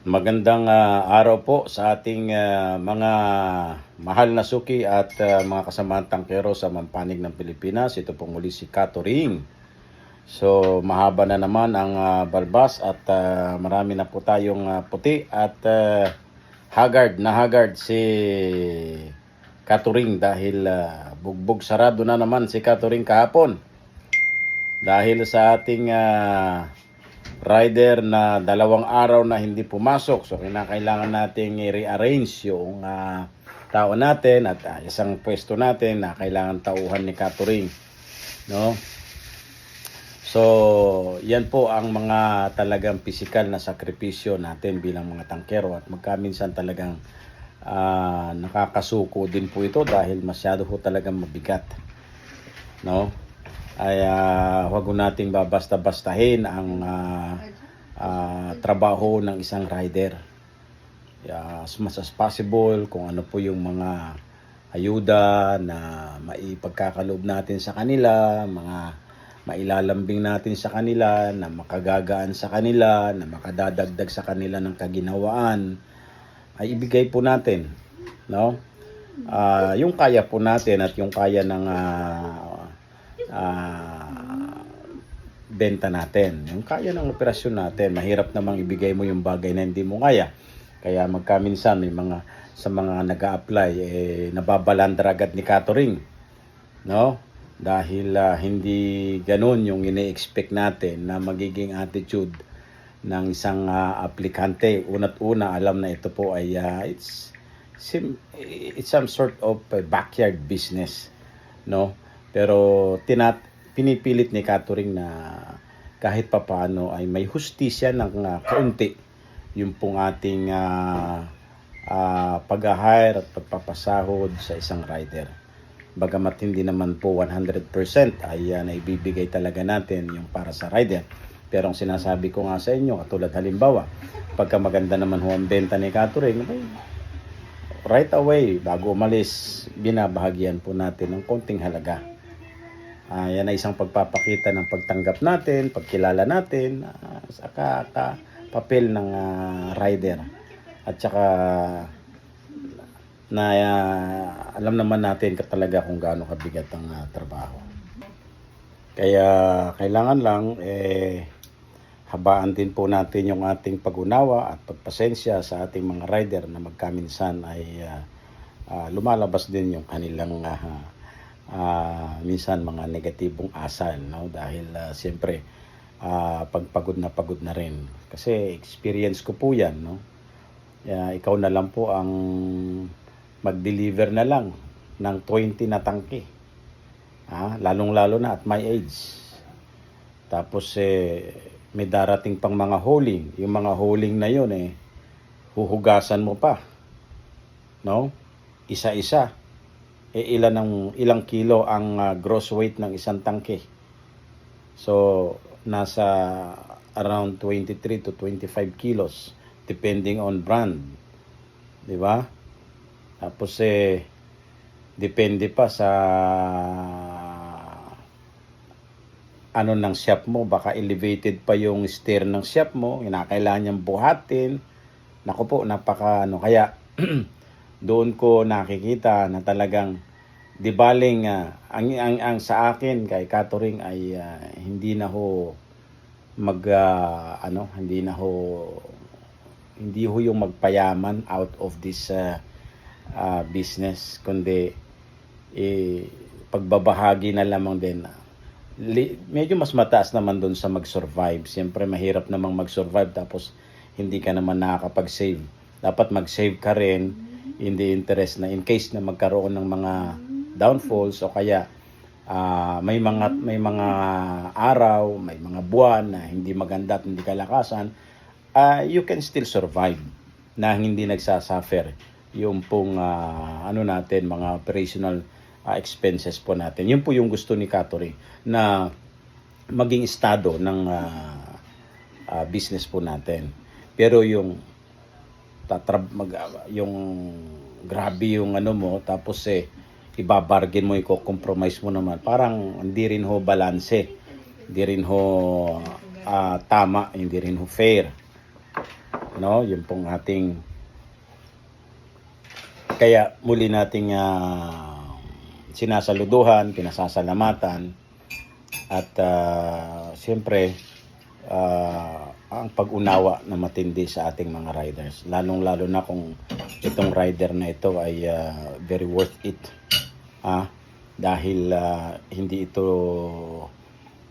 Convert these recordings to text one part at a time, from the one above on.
Magandang araw po sa ating mga mahal na suki at mga kasamaang tangkero sa Mampanig ng Pilipinas. Ito po muli si Kato Ring. So mahaba na naman ang balbas at marami na po tayong puti at haggard si Kato Ring dahil bugbog sarado na naman si Kato Ring kahapon. Dahil sa ating rider na 2 araw na hindi pumasok. So kinakailangan nating i-rearrange yung tao natin at isang pwesto natin na kailangan tauhan ni Kato Ring, no? So yan po ang mga talagang physical na sakripisyo natin bilang mga tangkero at magkaminsan talagang nakakasuko din po ito dahil masyado po talagang mabigat, no? Ay huwag nating babasta-bastahin ang trabaho ng isang rider. As much as possible, kung ano po yung mga ayuda na maipagkakaloob natin sa kanila, mga mailalambing natin sa kanila, na makagagaan sa kanila, na makadadagdag sa kanila ng kaginawaan, ay ibigay po natin, no? Yung kaya po natin at yung kaya ng benta natin, yung kaya ng operasyon natin. Mahirap namang ibigay mo yung bagay na hindi mo kaya. Kaya magkaminsan may mga sa mga nag-a-apply nababalandra agad ni Kato Ring, no? Dahil hindi ganoon yung ine-expect natin na magiging attitude ng isang aplikante. Una't una, alam na ito po ay it's some sort of backyard business, no? Pero pinipilit ni Kato Ring na kahit papaano ay may hustisya ng kaunti yung pong ating pag-hire at pagpapasahod sa isang rider. Bagamat hindi naman po 100% ay naibibigay talaga natin yung para sa rider. Pero ang sinasabi ko nga sa inyo, katulad halimbawa, pagka maganda naman ho ang benta ni Kato Ring, right away, bago umalis, binabahagian po natin ng konting halaga. Yan ay isang pagpapakita ng pagtanggap natin, pagkilala natin sa papel ng rider. At saka na alam naman natin talaga kung gaano kabigat ang trabaho. Kaya kailangan lang habaan din po natin yung ating pag-unawa at pagpasensya sa ating mga rider na magkaminsan ay lumalabas din yung kanilang minsan mga negatibong asal, no? Dahil siyempre pagpagod na rin kasi experience ko po yan, no? Ikaw na lang po ang mag-deliver na lang ng 20 na tangke, lalong-lalo na at my age. Tapos may darating pang mga hauling. Yung mga hauling na yun huhugasan mo pa, no? Isa-isa. Ilang kilo ang gross weight ng isang tangke. So nasa around 23 to 25 kilos depending on brand, di ba? Tapos depende pa sa ano ng shop mo, baka elevated pa yung stair ng shop mo, kinakailangan niyang buhatin. Naku po, napaka kaya doon ko nakikita na talagang di baling ang sa akin kay Kato Ring ay hindi na ho hindi ho yung magpayaman out of this business, kundi pagbabahagi na lamang din. Medyo mas mataas naman doon sa mag-survive. Siyempre mahirap namang mag-survive tapos hindi ka naman nakakapag-save. Dapat mag-save ka rin in the interest na in case na magkaroon ng mga downfalls o kaya may mga araw, may mga buwan na hindi maganda at hindi kalakasan, you can still survive na hindi nagsasuffer yung pong natin, mga operational expenses po natin. Yun po yung gusto ni Kato Ring na maging estado ng business po natin. Pero yung grabe yung mo, tapos ibabargain mo, i-compromise mo naman, parang hindi rin ho balanse, hindi rin ho tama, hindi rin ho fair. no? Yung pong ating, kaya muli nating sinasaluduhan, pinasasalamatan, at siyempre ang pag-unawa na matindi sa ating mga riders, lalong-lalo na kung itong rider na ito ay very worth it, dahil hindi ito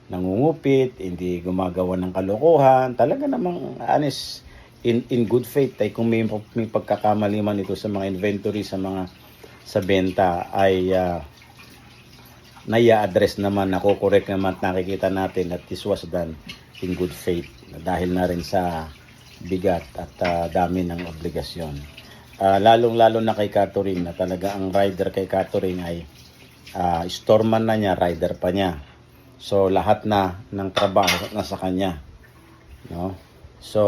nangungupit, hindi gumagawa ng kalokohan, talaga namang honest, in good faith. Ay kung may pagkakamali man ito sa mga inventory, sa benta, ay nai-address naman, nako-correct naman, nakikita natin that this was done in good faith, dahil na rin sa bigat at dami ng obligasyon. Lalong-lalo na kay Catherine, na talaga ang rider kay Catherine ay storeman na niya, rider pa niya. So lahat na ng trabaho na sa kanya, no? So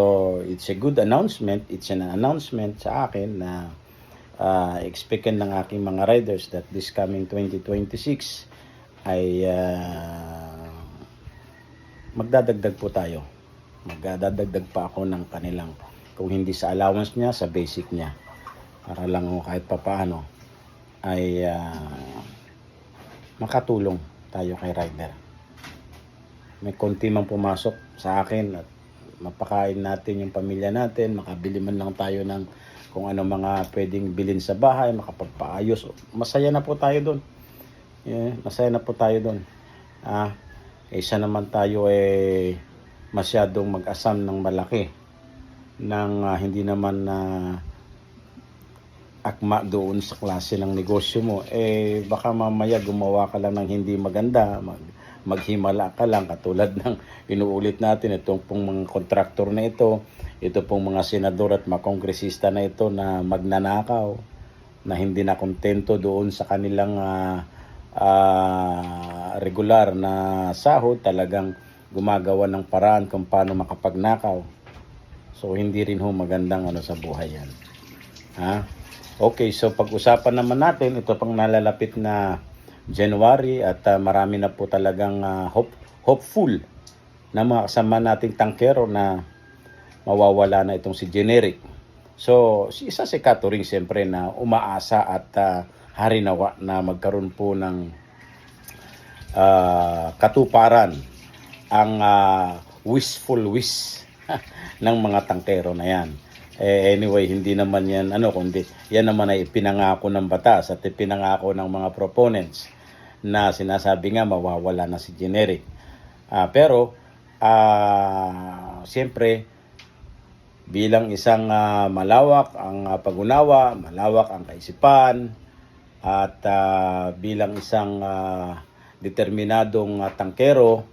it's a good announcement, it's an announcement sa akin na expected ng aking mga riders that this coming 2026 ay magdadagdag po tayo. Magdadagdag pa ako ng kanilang, kung hindi sa allowance niya, sa basic niya, para lang kahit papaano ay makatulong tayo kay rider. May konti mang pumasok sa akin at mapakain natin yung pamilya natin, makabili man lang tayo ng kung ano mga pwedeng bilhin sa bahay, makapagpaayos, masaya na po tayo doon. Masaya na po tayo doon. Isa naman tayo masyadong mag-asam ng malaki nang hindi naman akma doon sa klase ng negosyo mo. Baka mamaya gumawa ka lang ng hindi maganda, maghimala ka lang, katulad ng inuulit natin, itong pong mga kontraktor na ito pong mga senador at mga kongresista na ito na magnanakaw, na hindi na kontento doon sa kanilang regular na sahod, talagang gumagawa ng paraan kung paano makapagnakaw. So hindi rin ho magandang sa buhay yan. Okay, so pag-usapan naman natin, ito pang nalalapit na January at marami na po talagang hopeful na mga kasama nating tangkero na mawawala na itong si Generic. So isa si Catherine siyempre na umaasa at harinawa na magkaroon po ng katuparan ang wishful wish ng mga tangkero na yan. Anyway, hindi naman yan kundi yan naman ay pinangako ng batas at pinangako ng mga proponents na sinasabi nga mawawala na si Generic. Pero siyempre bilang isang malawak ang pag-unawa, malawak ang kaisipan, at bilang isang determinadong tangkero,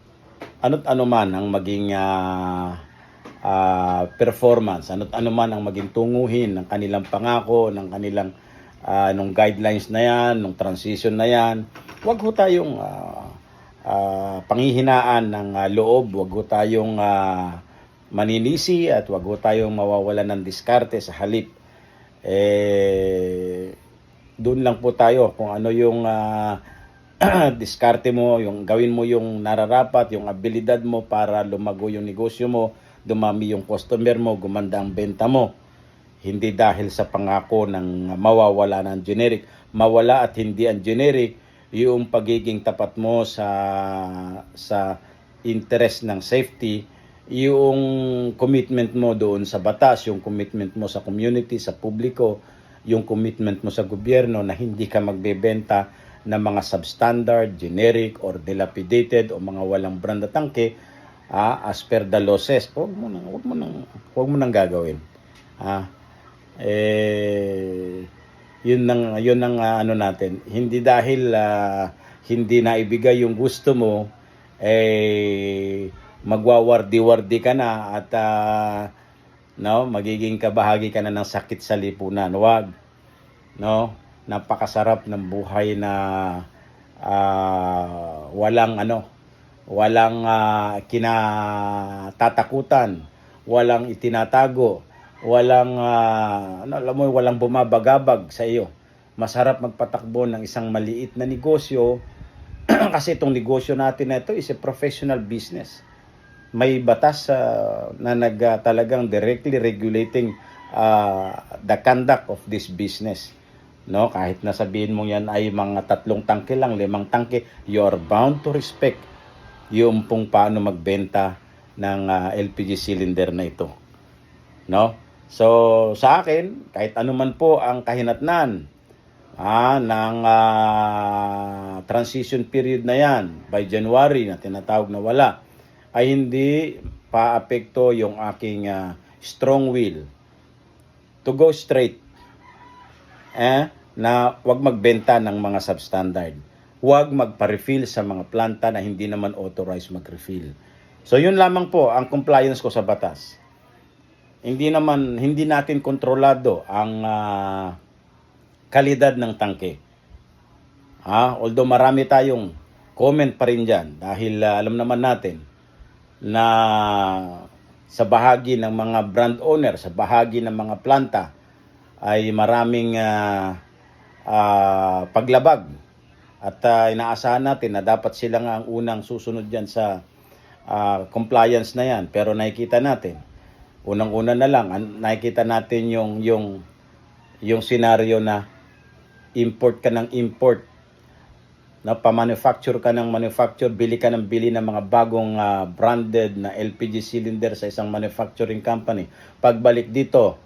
ano't ano man ang maging performance, ano't ano man ang maging tunguhin ng kanilang pangako, ng kanilang nung guidelines na yan, nung transition na yan, wag ho tayong panghihinaan ng loob, wag ho tayong maninisi, at wag ho tayong mawawalan ng diskarte. Sa halip doon lang po tayo kung ano yung diskarte mo, yung gawin mo yung nararapat, yung abilidad mo para lumago yung negosyo mo, dumami yung customer mo, gumanda ang benta mo. Hindi dahil sa pangako ng mawawala ng Generic. Mawala at hindi ang Generic, yung pagiging tapat mo sa interest ng safety, yung commitment mo doon sa batas, yung commitment mo sa community, sa publiko, yung commitment mo sa gobyerno na hindi ka magbebenta ng mga substandard, generic, or dilapidated, o mga walang brand na tangke, as per the losses. Huwag mo nang gagawin. Yun ang natin. Hindi dahil hindi na ibigay yung gusto mo, magwawardi-wardi ka na at magiging kabahagi ka na ng sakit sa lipunan. Huwag. Napakasarap ng buhay na walang kinatatakutan, walang itinatago, walang walang bumabagabag sa iyo. Masarap magpatakbo ng isang maliit na negosyo kasi itong negosyo natin na ito is a professional business. may batas na talagang directly regulating the conduct of this business. No, kahit na sabihin mo yan ay mga 3 tangke lang, 5 tangke, you are bound to respect yung pong paano magbenta ng LPG cylinder na ito. No? So, sa akin, kahit ano man po ang kahinatnan ng transition period na yan, by January na tinatawag na wala, ay hindi paapekto yung aking strong will to go straight. Na wag magbenta ng mga substandard. Wag magpa-refill sa mga planta na hindi naman authorized mag-refill. So yun lamang po ang compliance ko sa batas. Hindi natin kontrolado ang kalidad ng tangke. Although marami tayong comment pa rin diyan dahil alam naman natin na sa bahagi ng mga brand owner, sa bahagi ng mga planta ay maraming paglabag at inaasahan natin na dapat sila nga ang unang susunod dyan sa compliance na yan. Pero nakikita natin, unang-una na lang, nakikita natin yung scenario na import ka ng import, na pa-manufacture ka ng manufacture, bili ka ng bili ng mga bagong branded na LPG cylinder sa isang manufacturing company. Pagbalik dito,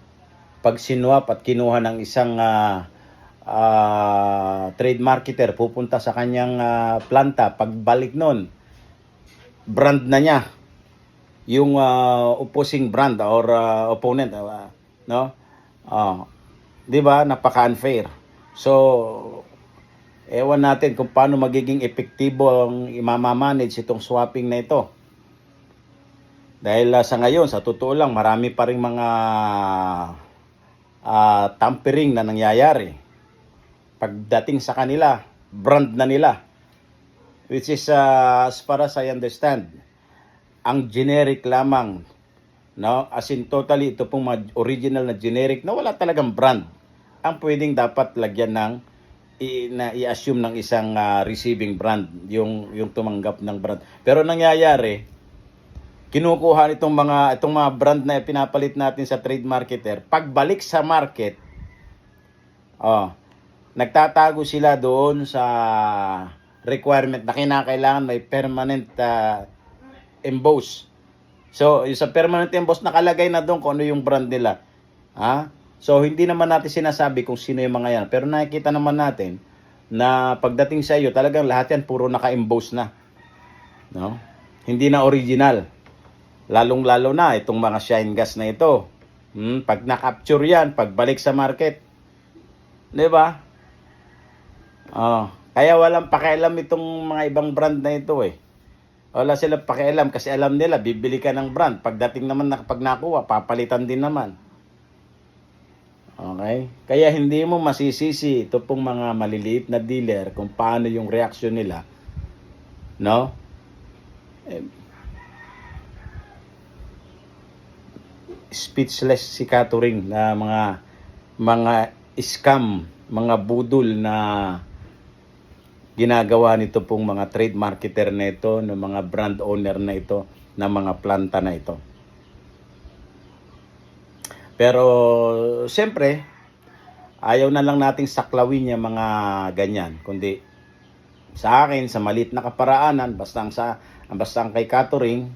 pag sinwap at kinuha ng isang trade marketer, pupunta sa kanyang planta, pagbalik nun, brand na niya yung opposing brand or opponent, no? 'Di ba? Napaka-unfair. So, ewan natin kung paano magiging epektibo ang imamamanage itong swapping na ito. Dahil sa ngayon, sa totoo lang, marami pa ring mga tampering na nangyayari. Pagdating sa kanila, brand na nila. Which is, as far as I understand, ang generic lamang, no? As in totally, ito pong mga original na generic na wala talagang brand. Ang pwedeng dapat lagyan ng i-assume ng isang receiving brand, yung tumanggap ng brand. Pero nangyayari, kinukuha itong mga brand na pinapalit natin sa trade marketer, pagbalik sa market, nagtatago sila doon sa requirement na kinakailangan may permanent emboss. So, yung sa permanent emboss nakalagay na doon kung ano yung brand nila. So, hindi naman natin sinasabi kung sino yung mga yan. Pero nakikita naman natin na pagdating sa iyo, talagang lahat yan puro naka-emboss na. No? Hindi na original. Lalong-lalo na itong mga shine gas na ito. Pag na-capture yan, pagbalik sa market. Di ba? Kaya walang pakialam itong mga ibang brand na ito eh. Wala silang pakialam kasi alam nila, bibili ka ng brand. Pagdating naman pag nakuha, papalitan din naman. Okay? Kaya hindi mo masisisi ito pong mga maliliit na dealer kung paano yung reaksyon nila. No? Speechless si Catering na mga scam, mga budol na ginagawa nito pong mga trade marketer na ito, ng mga brand owner na ito, ng mga planta na ito. Pero siyempre, ayaw na lang nating saklawin yung mga ganyan, kundi sa akin, sa maliit na kaparaanan, basta ang kay Catering,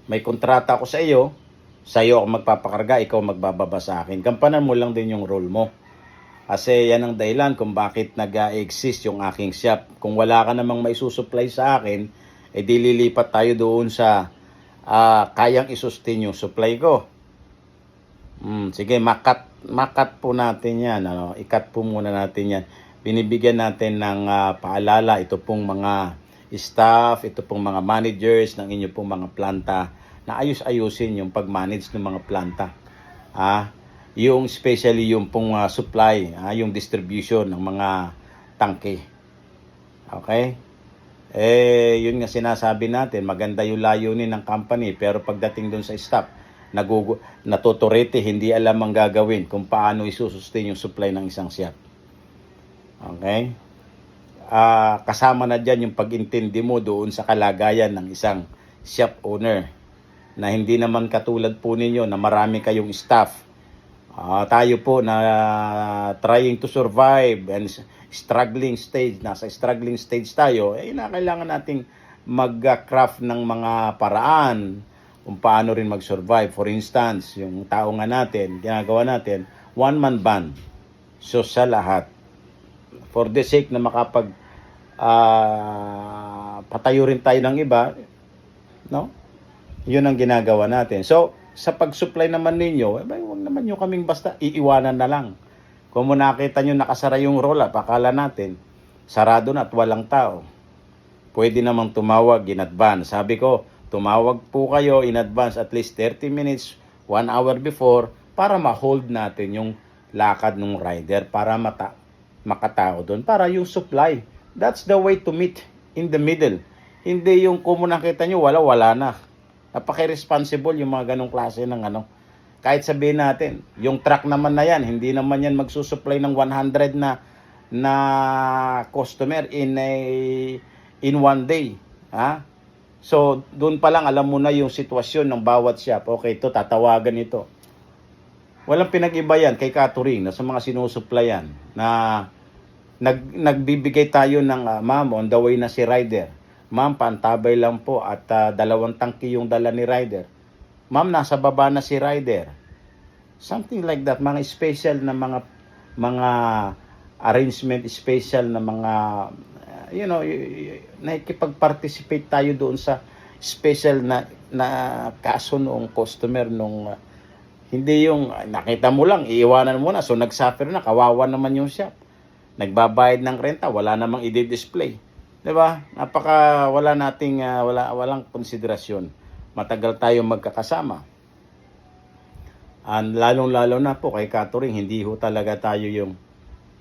may kontrata ako sa iyo ako magpapakarga, ikaw magbababa sa akin. Gampanan mo lang din yung role mo. Kasi yan ang dahilan kung bakit nag-exist yung aking shop. Kung wala ka namang maisusupply sa akin, dililipat tayo doon sa kayang isustain yung supply ko. Sige, makat po natin yan. I-cut po muna natin yan. Binibigyan natin ng paalala ito pong mga staff, ito pong mga managers ng inyo pong mga planta na ayus-ayusin yung pag-manage ng mga planta. Yung especially yung pong supply, yung distribution ng mga tangke. Okay? Yun nga sinasabi natin, maganda yung layunin ng company, pero pagdating doon sa staff, natuturete, hindi alam ang gagawin kung paano isusustain yung supply ng isang shop. Okay? Kasama na dyan yung pag-intindi mo doon sa kalagayan ng isang shop owner na hindi naman katulad po ninyo na marami kayong staff. Tayo po na trying to survive and struggling stage, nasa struggling stage tayo, kailangan nating mag-craft ng mga paraan kung paano rin mag-survive. For instance, yung tao nga natin, ginagawa natin, one-man band. So sa lahat, for the sake na makapag patayo rin tayo ng iba, no? Yun ang ginagawa natin. So, sa pag-supply naman ninyo, huwag naman nyo kaming basta iiwanan na lang. Kung mo nakita nyo nakasara yung roll-up, akala natin, sarado na at walang tao. Pwede namang tumawag in advance. Sabi ko, tumawag po kayo in advance at least 30 minutes, 1 hour before, para ma-hold natin yung lakad ng rider, para makatao doon, para yung supply. That's the way to meet in the middle. Hindi yung kung mo nakita nyo, wala na. Napaka-responsible yung mga ganong klase ng ano. Kahit sabihin natin, yung truck naman na yan, hindi naman yan magsusupply ng 100 na customer in one day. Ha? So, doon pa lang alam mo na yung sitwasyon ng bawat shop. Okay, ito, tatawagan ito. Walang pinag-iba yan kay catering na sa mga sinusupplyan na nagbibigay tayo ng ma'am, on the way na si rider. Ma'am, pantabay lang po at 2 tangki yung dala ni rider. Ma'am, nasa baba na si rider. Something like that. Mga special na mga arrangement, special na mga, nakikipag-participate tayo doon sa special na kaso noong customer nung hindi yung nakita mo lang, iiwanan mo na. So, nagsuffer na, kawawa naman yung shop. Nagbabayad ng renta, wala namang i-display. 'Di ba? Wala nating walang konsiderasyon. Matagal tayong magkakasama. And lalong-lalo na po kay catering, hindi ho talaga tayo yung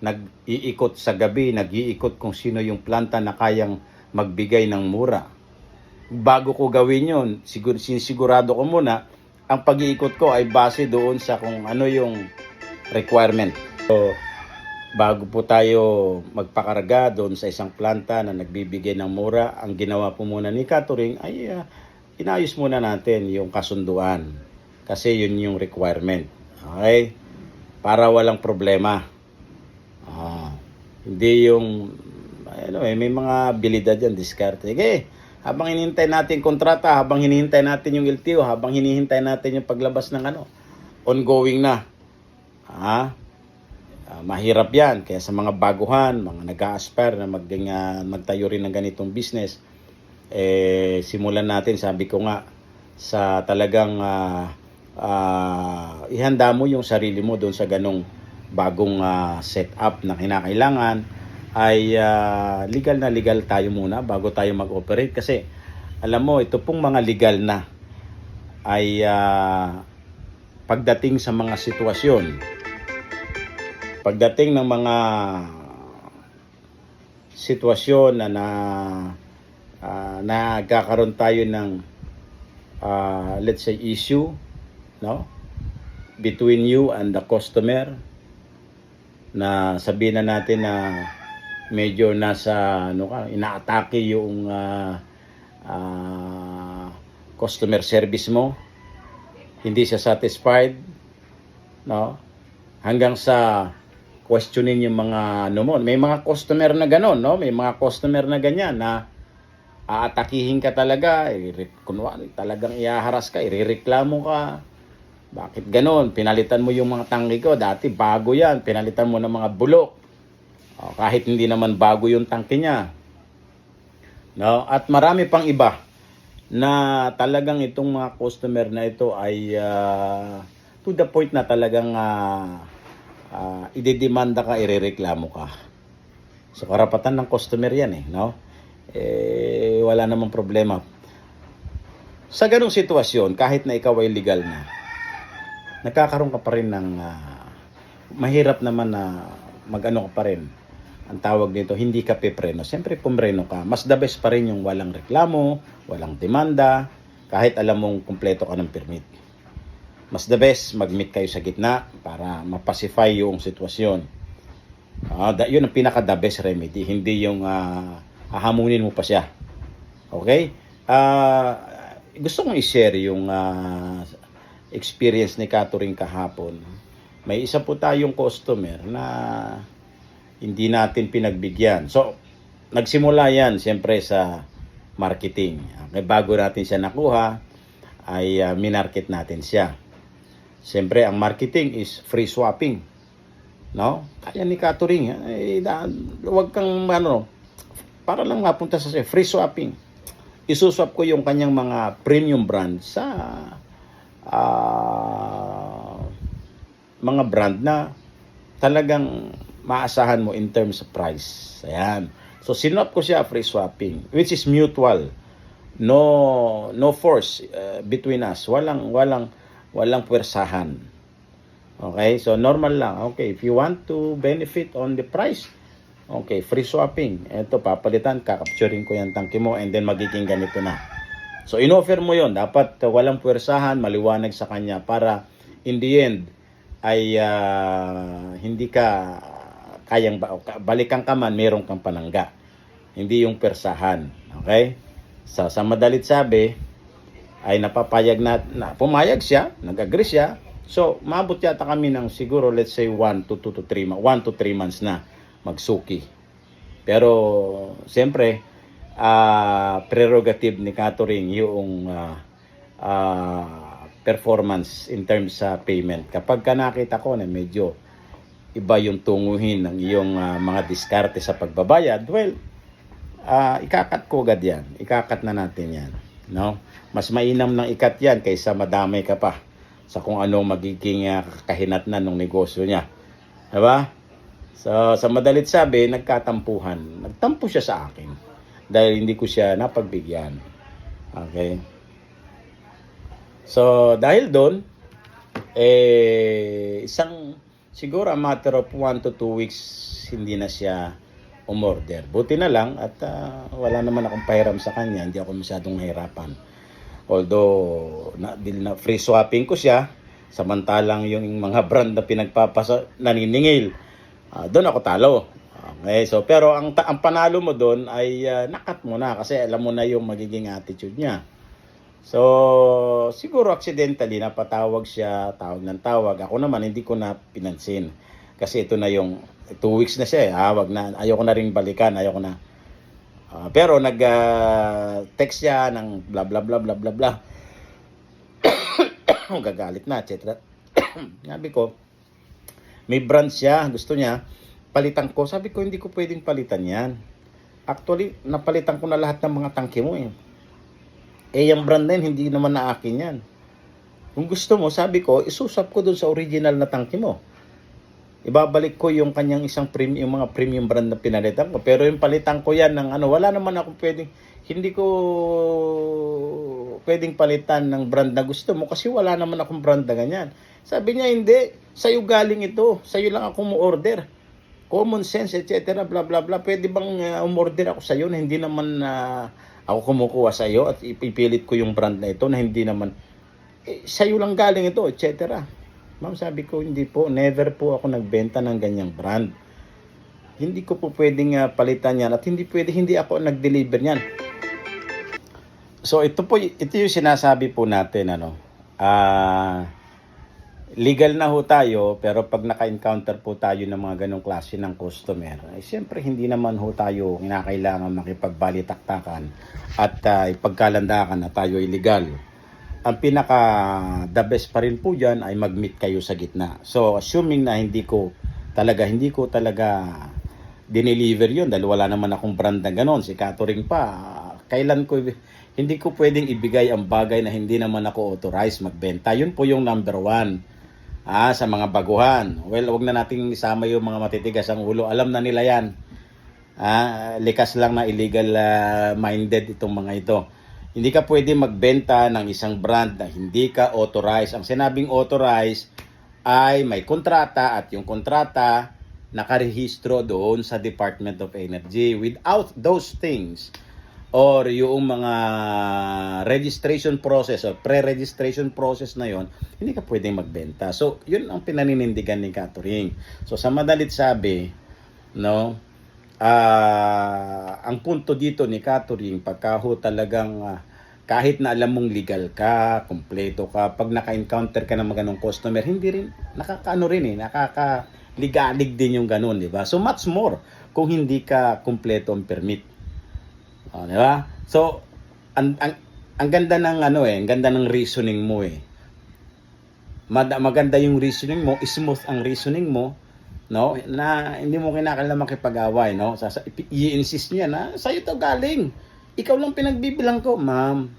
nag-iikot sa gabi, nag-iikot kung sino yung planta na kayang magbigay ng mura. Bago ko gawin yun, sinisigurado ko muna, ang pag-iikot ko ay base doon sa kung ano yung requirement. So, bago po tayo magpakarga doon sa isang planta na nagbibigay ng mura, ang ginawa po muna ni catering ay inayos muna natin yung kasunduan. Kasi yun yung requirement. Okay? Para walang problema. Hindi yung, may mga bilida dyan, diskarte. Okay, habang hinihintay natin kontrata, habang hinihintay natin yung LTO, habang hinihintay natin yung paglabas ng ongoing na. Mahirap yan. Kaya sa mga baguhan, mga nag-a-aspire na magtayo rin ng ganitong business, simulan natin, sabi ko nga, sa talagang ihanda mo yung sarili mo doon sa ganong bagong setup na kinakailangan, ay legal na legal tayo muna bago tayo mag-operate. Kasi alam mo, ito pong mga legal na ay pagdating sa mga sitwasyon, pagdating ng mga sitwasyon na nagkakaroon tayo ng let's say issue, no, between you and the customer, na sabihin na natin na medyo nasa inaatake yung customer service mo, hindi siya satisfied, no, hanggang sa questionin yung mga mo. May mga customer na gano'n, no? May mga customer na ganyan na aatakihin ka talaga, kunwari talagang iaharas ka, irereklamo ka. Bakit gano'n? Pinalitan mo yung mga tangke ko, dati bago yan, pinalitan mo ng mga bulok. Kahit hindi naman bago yung tangke niya. No? At marami pang iba na talagang itong mga customer na ito ay to the point na talagang idedemanda ka, irereklamo ka. So karapatan ng customer yan no? Wala namang problema. Sa ganung sitwasyon, kahit na ikaw ay legal na, nagkakaroon ka pa rin ng mahirap naman na mag-ano ka pa rin. Ang tawag dito, hindi ka pepreno. Siyempre pumreno ka. Mas the best pa rin yung walang reklamo, walang demanda, kahit alam mong kumpleto ka ng permit. Mas the best, mag-meet kayo sa gitna para mapacify yung sitwasyon. Yun ang pinaka-the best remedy. Hindi yung hahamunin mo pa siya. Okay? gusto kong i-share yung experience ni Catherine kahapon. May isa po tayong customer na hindi natin pinagbigyan. So, nagsimula yan siyempre sa marketing. Okay, bago natin siya nakuha, ay minarket natin siya. Siyempre, ang marketing is free swapping. No? Kaya ni Catherine, huwag kang para lang mapunta sa free swapping. Isuswap ko yung kanyang mga premium brand sa mga brand na talagang maasahan mo in terms of price. Ayan. So, sinwap ko siya free swapping, which is mutual. No force between us. Walang puwersahan. Okay? So, normal lang. Okay, if you want to benefit on the price, okay, free swapping. Ito, papalitan, kakapturing ko yung tangke mo, and then magiging ganito na. So, in-offer mo yon. Dapat walang puwersahan, maliwanag sa kanya para in the end ay hindi ka kayang balikan ka man, meron kang panangga. Hindi yung persahan. Okay? So, sa madalit sabi, ay napapayag na pumayag siya, nag-agree siya. So, maabot yata kami ng siguro, let's say, 1 to 3 months na magsuki. Pero, siyempre, prerogative ni Catherine yung performance in terms sa payment. Kapag ka nakita ko na medyo iba yung tunguhin ng iyong mga diskarte sa pagbabayad, well, ikakat ko agad yan. Ikakat na natin yan. No? Mas mainam ng ikat yan kaysa madamay ka pa sa kung anong magiging kahinatnan ng negosyo niya. Diba? So, sa madalit sabi, nagkatampuhan. Nagtampo siya sa akin dahil hindi ko siya napagbigyan. Okay? So, dahil doon, siguro a matter of 1 to 2 weeks hindi na siya umorder. Buti na lang at wala naman akong pahiram sa kanya, hindi ako masyadong nahirapan. Although na free swapping ko siya, samantalang yung mga brand na naniningil, doon ako talo. Okay, so pero ang panalo mo doon ay nakat mo na kasi alam mo na yung magiging attitude niya. So, siguro accidentally napatawag siya, tawag ng tawag. Ako naman hindi ko na pinansin. Kasi ito na yung 2 weeks na siya. Wag na, ayoko na ring balikan, ayoko na. Pero nag-text siya ng bla bla bla bla bla bla. Gagalit na, etc. Sabi ko, may brand siya, gusto niya, palitan ko. Sabi ko, hindi ko pwedeng palitan yan. Actually, napalitan ko na lahat ng mga tangke mo eh. Yung brand na yun, hindi naman na akin yan. Kung gusto mo, sabi ko, isusap ko dun sa original na tangke mo. Ibabalik ko yung kanyang yung mga premium brand na pinalitan ko. Pero yung palitan ko yan ng wala naman ako hindi ko pwedeng palitan ng brand na gusto mo kasi wala naman akong brand na ganyan. Sabi niya, hindi. Sa'yo galing ito. Sa'yo lang ako mo-order. Common sense, etc. Bla bla bla. Pwede bang umorder ako sa'yo na hindi naman ako kumukuha sa iyo at ipipilit ko yung brand na ito na hindi naman sa iyo lang galing ito, etc. Ma'am, sabi ko, hindi po, never po ako nagbenta ng ganyang brand. Hindi ko po pwedeng palitan yan at hindi ako nag-deliver niyan. So ito yung sinasabi po natin legal na ho tayo, pero pag naka-encounter po tayo ng mga ganong klase ng customer, siyempre hindi naman ho tayo kinakailangan makipagbalitaktakan at ipagkalandakan na tayo illegal. Ang the best pa rin po dyan ay mag-meet kayo sa gitna. So, assuming na hindi ko talaga dineliver yun dahil wala naman akong brand na ganon, si Catherine pa, hindi ko pwedeng ibigay ang bagay na hindi naman ako authorized magbenta. Yun po yung number 1. Sa mga baguhan. Well, wag na nating isama yung mga matitigas ang ulo. Alam na nila yan. Likas lang na illegal minded itong mga ito. Hindi ka pwede magbenta ng isang brand na hindi ka authorized. Ang sinabing authorized ay may kontrata at yung kontrata nakarehistro doon sa Department of Energy. Without those things, or yung mga registration process o pre-registration process na yon, hindi ka pwedeng magbenta. So, yun ang pinaninindigan ni Catherine. So, sa madalit sabi, ang punto dito ni Catherine, pagka ho talagang kahit na alam mong legal ka, kumpleto ka, pag naka-encounter ka ng mga ganong customer, hindi rin, nakakaano rin nakakaligalig din yung ganon, di ba? So much more kung hindi ka kumpleto ang permit. Di ba? So, ang ganda ng ang ganda ng reasoning mo maganda yung reasoning mo, smooth ang reasoning mo, no? Na hindi mo kinakailangan makipag-away, no? I-insist niya na sa'yo to galing. Ikaw lang pinagbibilang ko, ma'am.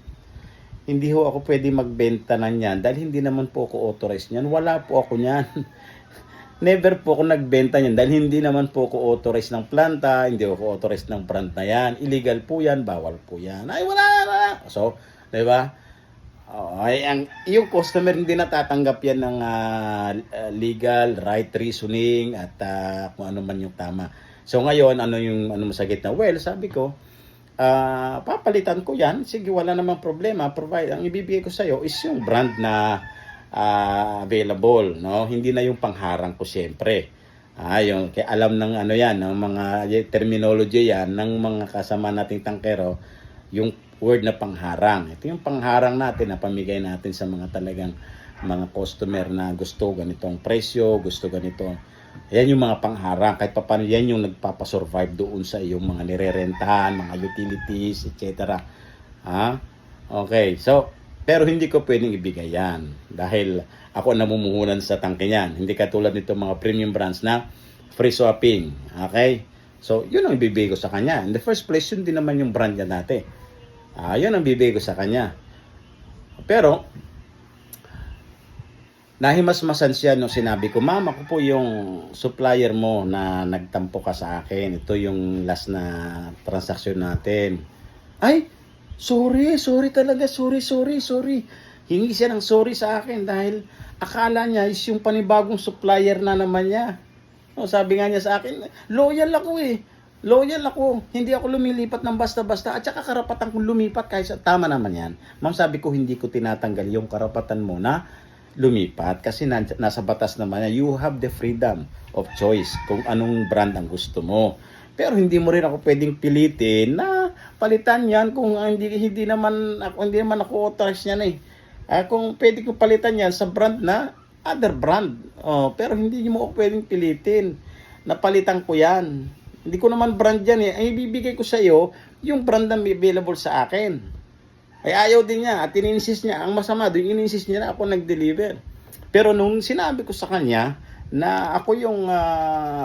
Hindi ho ako pwede magbenta na niyan dahil hindi naman po ako authorized niyan. Wala po ako niyan. Never po ako nagbenta niyan dahil hindi naman po ako authorized ng planta, hindi ako authorized ng brand na yan. Illegal po yan, bawal po yan. Ay, wala na. So, di ba? Yung customer hindi natatanggap yan ng legal, right reasoning at kung ano man yung tama. So ngayon, ano mo sa gitna? Well, sabi ko, papalitan ko yan. Sige, wala namang problema. Provide, ang ibibigay ko sa iyo is yung brand na available, no? Hindi na yung pangharang ko siyempre. Yung kaya alam ng yan, ng mga terminology yan ng mga kasama nating tangkero, yung word na pangharang. Ito yung pangharang natin na pamigay natin sa mga talagang mga customer na gusto ganitong presyo, gusto ganito. Yan yung mga pangharang. Kahit paano yan yung nagpapasurvive doon sa iyong mga nirerentahan, mga utilities, etc. Okay. So, pero hindi ko pwedeng ibigay yan. Dahil ako namumuhunan sa tangke niyan. Hindi katulad nito mga premium brands na free swapping. Okay? So, yun ang ibibigay ko sa kanya. In the first place, yun din naman yung brand niya dati. Yun ang bibigay ko sa kanya. Pero, nahimasmasan siya nung sinabi ko, ma'am, ako po yung supplier mo na nagtampo ka sa akin. Ito yung last na transaksyon natin. Ay, sorry talaga, sorry. Hingi siya ng sorry sa akin dahil akala niya is yung panibagong supplier na naman niya. Sabi nga niya sa akin, loyal ako Loyal ako. Hindi ako lumilipat ng basta-basta. At saka karapatan kong lumipat kahit sa tama naman yan. Ma'am, sabi ko hindi ko tinatanggal yung karapatan mo na lumipat. Kasi nasa batas naman yan. You have the freedom of choice kung anong brand ang gusto mo. Pero hindi mo rin ako pwedeng pilitin na palitan yan kung hindi naman ako authorized yan kung pwede ko palitan yan sa brand na other brand. Pero hindi mo ako pwedeng pilitin. Napalitan ko yan. Hindi ko naman brand yan Ay ibibigay ko sa iyo yung brand na available sa akin. Ay ayaw din niya at ininsist niya. Ang masama doon, ininsist niya na ako nag-deliver. Pero nung sinabi ko sa kanya na ako yung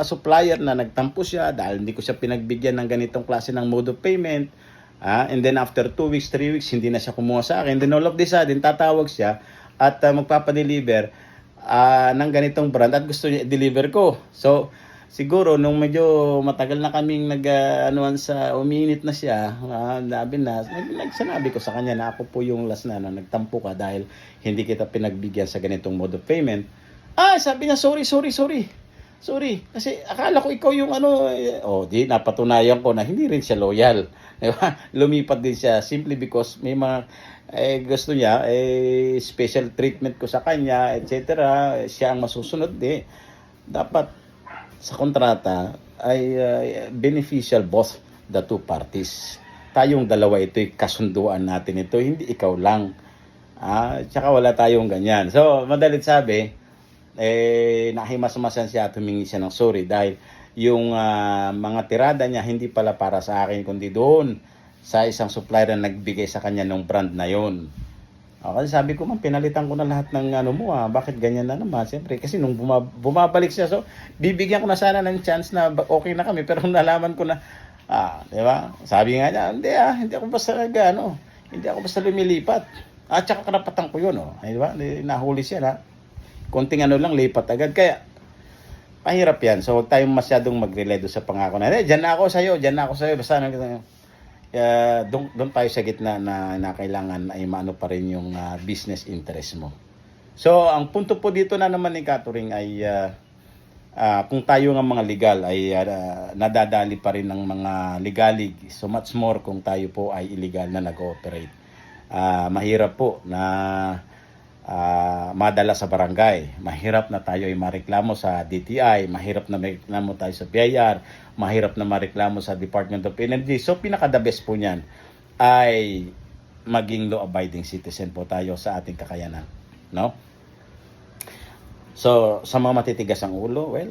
supplier na nagtampo siya dahil hindi ko siya pinagbigyan ng ganitong klase ng mode of payment, and then after 2 weeks, 3 weeks, hindi na siya kumuha sa akin. Then all of this sudden, tatawag siya at magpapadeliver ng ganitong brand at gusto niya i-deliver ko. So, siguro nung medyo matagal na kaming uminit na siya, sinabi ko sa kanya na ako po yung last na nagtampo ka dahil hindi kita pinagbigyan sa ganitong mode of payment. Sabi niya, sorry. Kasi akala ko ikaw yung di napatunayan ko na hindi rin siya loyal. Diba? Lumipat din siya simply because may mga gusto niya special treatment ko sa kanya, etc. Siya ang masusunod dapat sa kontrata ay beneficial both the two parties. Tayong dalawa ito'y kasunduan natin ito, hindi ikaw lang. Tsaka wala tayong ganyan. So, madalit sabi, nahimasmasan siya at humingi siya ng sorry dahil yung mga tirada niya hindi pala para sa akin kundi doon sa isang supplier na nagbigay sa kanya ng brand na yon. Kasi sabi ko, man, pinalitan ko na lahat ng bakit ganyan na naman? Siyempre, kasi nung bumabalik siya, so, bibigyan ko na sana ng chance na okay na kami, pero nalaman ko na, di ba? Sabi nga niya, hindi ako basta hindi ako basta lumilipat. Tsaka karapatan ko yun, di ba? Nahuli siya, konting lang, lipat agad. Kaya, mahirap yan. So, huwag tayong masyadong mag-relay doon sa pangako na, dyan na ako sa'yo, basta doon tayo sa gitna na kailangan ay maano pa rin yung business interest mo. So, ang punto po dito na naman ni Catherine ay kung tayo ng mga legal ay nadadali pa rin ng mga legalig. So much more kung tayo po ay illegal na nag-ooperate. Mahirap po na madala sa barangay. Mahirap na tayo ay mareklamo sa DTI, mahirap na mareklamo tayo sa BIR, mahirap na mareklamo sa Department of Energy. So pinaka-the best po niyan ay maging law-abiding citizen po tayo sa ating kakayanan, no? So, sa mga matitigas ang ulo, well,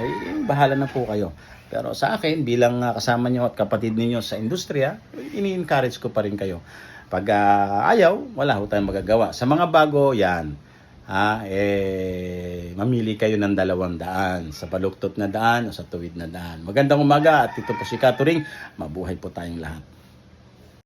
ay bahala na po kayo. Pero sa akin, bilang kasama nyo at kapatid ninyo sa industriya, ini-encourage ko pa rin kayo. Pag ayaw, wala ho tayong magagawa. Sa mga bago, yan. Mamili kayo ng 2 daan. Sa baluktot na daan o sa tuwid na daan. Magandang umaga at ito po si Katuring. Mabuhay po tayong lahat.